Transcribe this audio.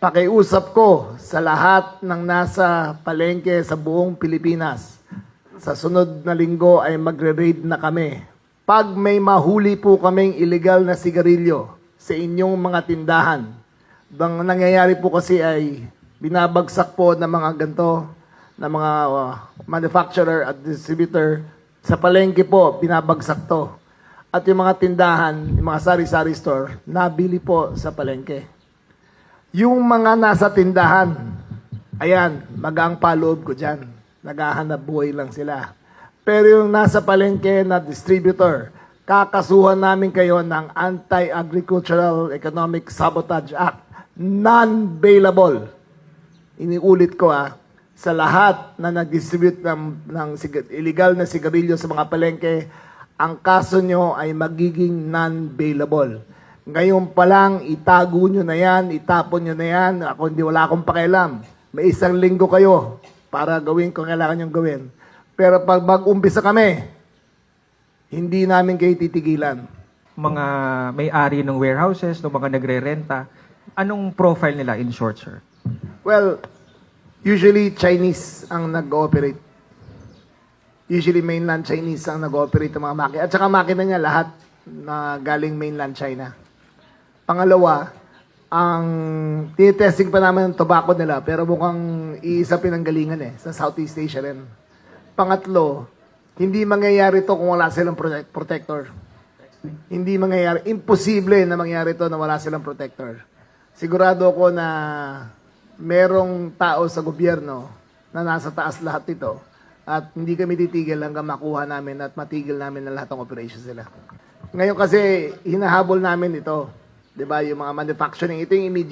Pakiusap ko sa lahat ng nasa palengke sa buong Pilipinas. Sa sunod na linggo ay magre-raid na kami. Pag may mahuli po kaming illegal na sigarilyo sa inyong mga tindahan, ang nangyayari po kasi ay binabagsak po ng mga ganito, ng mga manufacturer at distributor. Sa palengke po, binabagsak to. At yung mga tindahan, yung mga sari-sari store, nabili po sa palengke. Yung mga nasa tindahan, ayan, magang paloob ko dyan. Naghahanap buhay lang sila. Pero yung nasa palengke na distributor, kakasuhan namin kayo ng Anti-Agricultural Economic Sabotage Act. Non-bailable. Iniulit ko sa lahat na nag-distribute ng illegal na sigarilyo sa mga palengke, ang kaso nyo ay magiging non-bailable. Ngayon pa lang, itago nyo na yan, itapon nyo na yan. Ako hindi, wala akong pakialam. May isang linggo kayo para gawin kung kailangan nyo gawin. Pero pag mag-umpisa kami, hindi namin kayo titigilan. Mga may-ari ng warehouses, ng mga nagre-renta, anong profile nila in short, sir? Well, usually Chinese ang nag-ooperate. Usually mainland Chinese ang nag-ooperate ng mga makina. At saka makina niya lahat na galing mainland China. Pangalawa, ang tinitesting pa naman ng tobacco nila, pero mukhang iisa pinanggalingan sa Southeast Asia rin. Pangatlo, hindi mangyayari to kung wala silang protector. Hindi mangyayari. Imposible na mangyari to na wala silang protector. Sigurado ko na merong tao sa gobyerno na nasa taas lahat ito at hindi kami titigil hanggang makuha namin at matigil namin na lahat ng operations nila. Ngayon kasi hinahabol namin ito. 'Di ba? Yung mga manufacturing, ito yung immediate